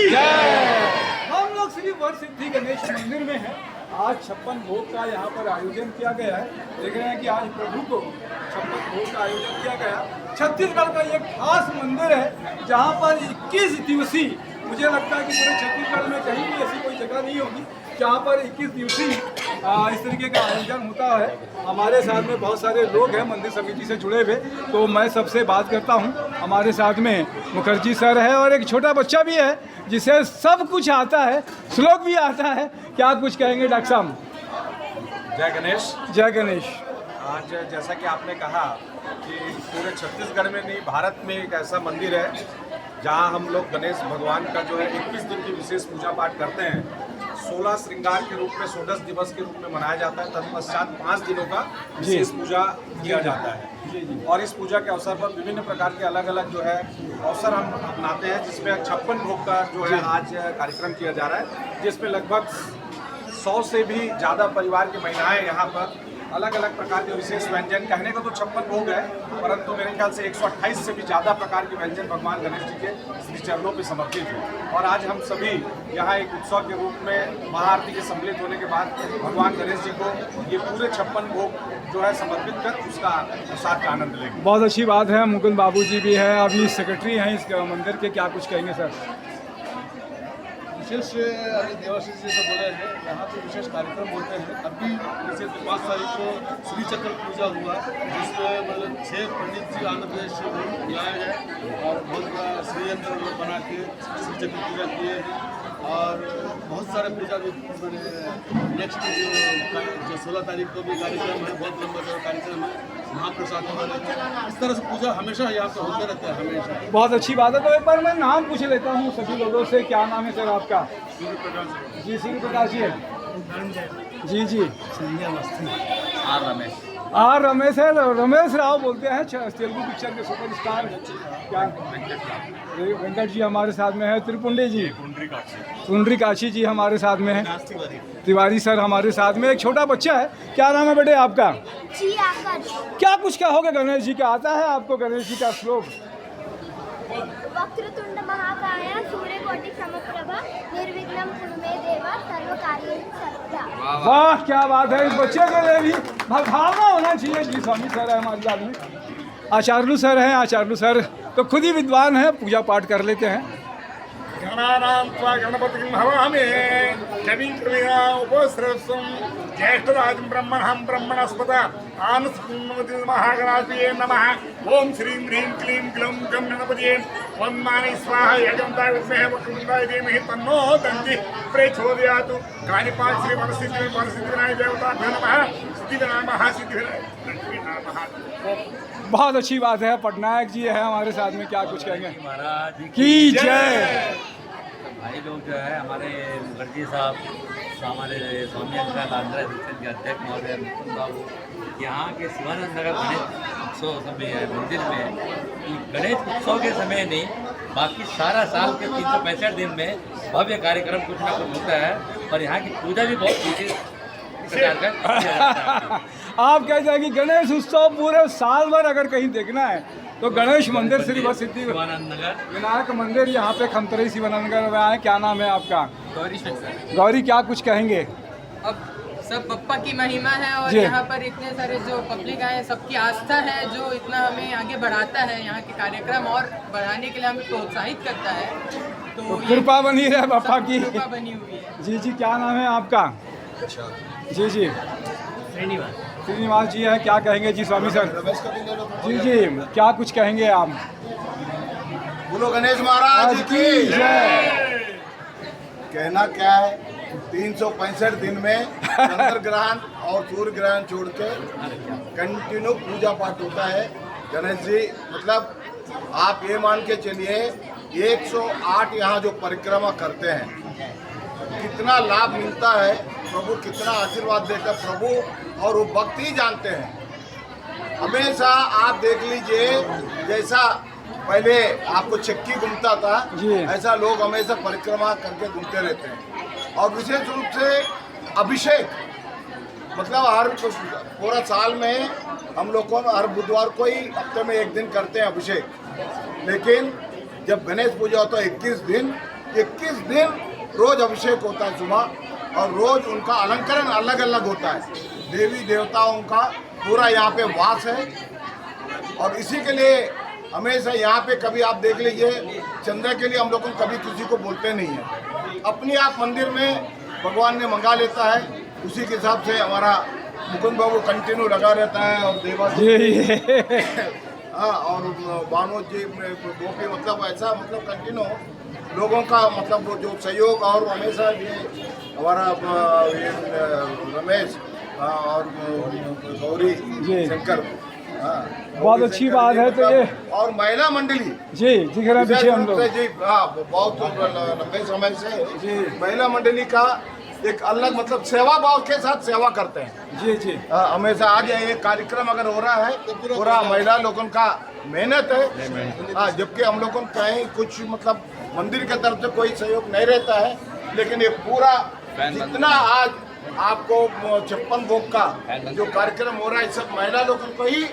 हम लोग श्री वर सिद्धि गणेश मंदिर में हैं। आज 56 भोग का यहाँ पर आयोजन किया गया है। देख रहे हैं कि आज प्रभु को 56 भोग का आयोजन किया गया। छत्तीसगढ़ का ये खास मंदिर है जहाँ पर 21 दिवसीय, मुझे लगता है कि पूरे छत्तीसगढ़ में कहीं भी ऐसी कोई जगह नहीं होगी जहाँ पर 21 दिवसीय इस तरीके का आयोजन होता है। हमारे साथ में बहुत सारे लोग हैं मंदिर समिति से जुड़े हुए, तो मैं सबसे बात करता हूँ। हमारे साथ में मुखर्जी सर है और एक छोटा बच्चा भी है जिसे सब कुछ आता है, श्लोक भी आता है। क्या कुछ कहेंगे डॉक्टर साहब? जय गणेश। जय गणेश। आज जैसा कि आपने कहा कि पूरे छत्तीसगढ़ में नहीं, भारत में एक ऐसा मंदिर है जहां हम लोग गणेश भगवान का जो है 21 दिन की विशेष पूजा पाठ करते हैं। 16 श्रृंगार के रूप में 16 दिवस के रूप में मनाया जाता है। तत्पश्चात 5 दिनों का विशेष पूजा किया जाता है और इस पूजा के अवसर पर विभिन्न प्रकार के अलग अलग जो है अवसर हम अपनाते हैं, जिसमें 56 भोग का जो है आज कार्यक्रम किया जा रहा है, जिसमें लगभग 100 से भी ज़्यादा परिवार की महिलाएं यहाँ पर अलग अलग प्रकार के विशेष व्यंजन, कहने को तो 56 भोग है परंतु मेरे ख्याल से 128 से भी ज़्यादा प्रकार के व्यंजन भगवान गणेश जी के श्री चरणों पे समर्पित हैं। और आज हम सभी यहाँ एक उत्सव के रूप में महाआरती के सम्मिलित होने के बाद भगवान गणेश जी को ये पूरे 56 भोग जो है समर्पित कर उसका प्रसाद का आनंद लेंगे। बहुत अच्छी बात है। मुकुंद बाबू जी भी है, अभी सेक्रेटरी हैं इस मंदिर के, क्या कुछ कहेंगे सर? विशेष अभी देवाशीष जी से बोले हैं, यहाँ पे विशेष कार्यक्रम होते हैं। अभी जैसे 5 तारीख को श्री चक्र पूजा हुआ, जिसमें मतलब 6 पंडित जी आंध्र प्रदेश से बुलाए गए और बहुत बड़ा श्रीयंत्र लोग बना के श्री चक्र पूजा किए हैं। और बहुत सारे पूजा भी मैंने नेक्स्ट जो 16 तारीख को भी कार्यक्रम है, बहुत लंबा कार्यक्रम है, महाप्रसाद होगा। इस तरह से पूजा हमेशा यहाँ पे होते रहता है, हमेशा। बहुत अच्छी बात है। तो एक बार मैं नाम पूछ लेता हूँ सभी लोगों से। क्या नाम है सर आपका? जी सूर्य प्रकाश जी जी जी आर रमेश है, रमेश राव बोलते हैं, तेलुगु पिक्चर के सुपरस्टार। क्या वेंकट जी हमारे साथ में है, त्रिपुंडी जी, पुंडरी काशी जी हमारे साथ में है, तिवारी सर हमारे साथ में, एक छोटा बच्चा है। क्या नाम है बेटे आपका? जी आकाश। क्या कुछ कहोगे गणेश जी का? आता है आपको गणेश जी का श्लोक? वक्रतुंड महाकाय सूर्यकोटि समप्रभा निर्विघ्नं कुरु मे देवा सर्वकार्येषु सर्वदा। वाह क्या बात है। इस बच्चे के लिए भी भावना होना चाहिए। जी स्वामी सर है हमारे साथ में, आचार्य सर हैं। आचार्य सर तो खुद ही विद्वान हैं, पूजा पाठ कर लेते हैं। गणानां त्वा गणपतिं हवामहे कविं कवीनामुपस्रवस्तुं ज्येष्ठराजं ब्रह्मणं ब्रह्मणस्पत आनस्मृति महागणाधिपतये नमः। ओम श्रीं ह्रीं क्लीं ग्लौं गं गणपतये वन्मानि स्वाहा यजन्ताय विद्महे वक्रतुण्डाय धीमहि तन्नो दन्तिः प्रचोदयात्। कानिपाक श्री वरसिद्धिविनायक देवताभ्यो नमः। सिद्धिविनायक महासिद्धिविनायक नमः। बहुत अच्छी बात है। पटनायक जी है हमारे साथ में, क्या कुछ कहेंगे? महाराज की जय। भाई लोग जो है हमारे मुखर्जी साहब, हमारे स्वामी अंकल, आंध्र प्रदेश के अध्यक्ष महोदय मुकुंद बाबू, यहाँ के शिवानंद नगर गणेश उत्सव समय है मंदिर में। गणेश उत्सव के समय नहीं, बाकी सारा साल के 365 दिन में भव्य कार्यक्रम कुछ ना कुछ होता है और यहाँ की पूजा भी बहुत विशेष प्रकार का किया जाता है। आप कहते हैं कि गणेश उत्सव पूरे साल भर अगर कहीं देखना है तो गणेश मंदिर श्री वर सिद्धि शिवानंद नगर विनायक मंदिर यहाँ पे खमतरई शिवानंद नगर में आए। क्या नाम है आपका? गौरी शंकर। गौरी, क्या कुछ कहेंगे? अब सब पप्पा की महिमा है और जी। यहाँ पर इतने सारे जो पब्लिक आए, सबकी आस्था है जो इतना हमें आगे बढ़ाता है, यहाँ के कार्यक्रम और बढ़ाने के लिए हमें प्रोत्साहित करता है। तो ये कृपा बनी रहे पापा की। कृपा बनी हुई है। जी जी, क्या नाम है आपका? जी जी श्रीनिवास जी है। क्या कहेंगे जी स्वामी सर? जी जी, क्या कुछ कहेंगे आप? बोलो गणेश महाराज की जय। कहना क्या है, 365 दिन में चंद्र ग्रहण और सूर्य ग्रहण छोड़ के कंटिन्यू पूजा पाठ होता है। गणेश जी मतलब आप ये मान के चलिए 108 यहाँ जो परिक्रमा करते हैं, कितना लाभ मिलता है, प्रभु कितना आशीर्वाद देकर प्रभु और वो भक्त ही जानते हैं। हमेशा आप देख लीजिए, जैसा पहले आपको चक्की घूमता था, ऐसा लोग हमेशा परिक्रमा करके घूमते रहते हैं। और विशेष रूप से अभिषेक मतलब हर पूरा साल में हम लोग को हर बुधवार को ही हफ्ते में 1 दिन करते हैं अभिषेक, लेकिन जब गणेश पूजा होता है 21 दिन 21 दिन रोज अभिषेक होता है सुबह, और रोज उनका अलंकरण अलग अलग होता है। देवी देवताओं का पूरा यहाँ पे वास है, और इसी के लिए हमेशा यहाँ पे कभी आप देख लीजिए, चंद्र के लिए हम लोग कभी किसी को बोलते नहीं है। अपने आप मंदिर में भगवान ने मंगा लेता है, उसी के हिसाब से हमारा मुकुंद बाबू कंटिन्यू लगा रहता है, और देवा हाँ, और बानोद जी गोपी, मतलब ऐसा मतलब कंटिन्यू लोगों का मतलब वो जो सहयोग, और हमेशा ये हमारा ये रमेश और गौरी शंकर, बहुत अच्छी बात है। तो ये और महिला मंडली जी दिख रहा है पीछे हम लोग जी, हाँ, बहुत लंबे समय से जी महिला मंडली का एक अलग मतलब सेवा भाव के साथ सेवा करते हैं जी। हमेशा आज ये कार्यक्रम अगर हो रहा है तो पूरा महिला लोगों का मेहनत है। हाँ, जबकि हम लोगों को कहीं कुछ मतलब मंदिर के तरफ से कोई सहयोग नहीं रहता है, लेकिन ये पूरा जितना आज आपको 56 भोग का जो कार्यक्रम हो रहा है, सब महिला लोगों को ही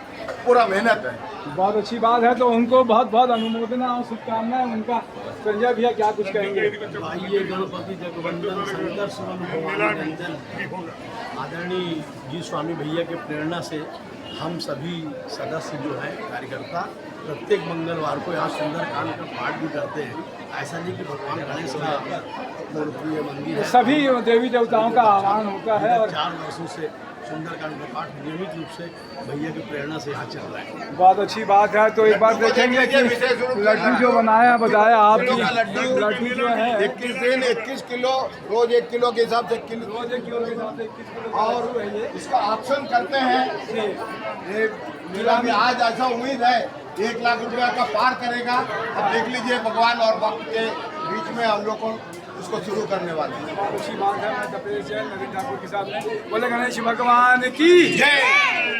पूरा मेहनत है। बहुत अच्छी बात है। तो उनको बहुत बहुत अनुमोदना और शुभकामनाएं। उनका संजय भैया क्या कुछ कहेंगे? आइए गणपति जगवंदन शंकर सुवन भवानी नंदन आदरणीय जी स्वामी भैया के प्रेरणा से हम सभी सदस्य जो हैं कार्यकर्ता प्रत्येक मंगलवार को यहाँ सुंदरकांड का पाठ भी करते हैं। ऐसा नहीं कि भगवान गणेश का लोकप्रिय मंदिर है, सभी देवी देवताओं का आह्वान होता है, और 4 वर्षों से सुंदरकांड का पाठ नियमित रूप से भैया की प्रेरणा से यहाँ चल रहा है। बहुत अच्छी बात है। तो एक बार देखेंगे कि लड्डू जो बताया आपकी लड्डू जो है 21 दिन 21 किलो, रोज 1 किलो के हिसाब से रोज 1 किलो के हिसाब से 21 किलो और इसका ऑप्शन करते हैं। ये मेरा भी आज ऐसा उम्मीद है 1 लाख रुपया का पार करेगा। अब देख लीजिए भगवान और भक्त के बीच में हम लोग को इसको शुरू करने वाले हैं। बहुत अच्छी बात है। मैं कपिल जैन नवीन ठाकुर के साथ में बोले गणेश भगवान की जय।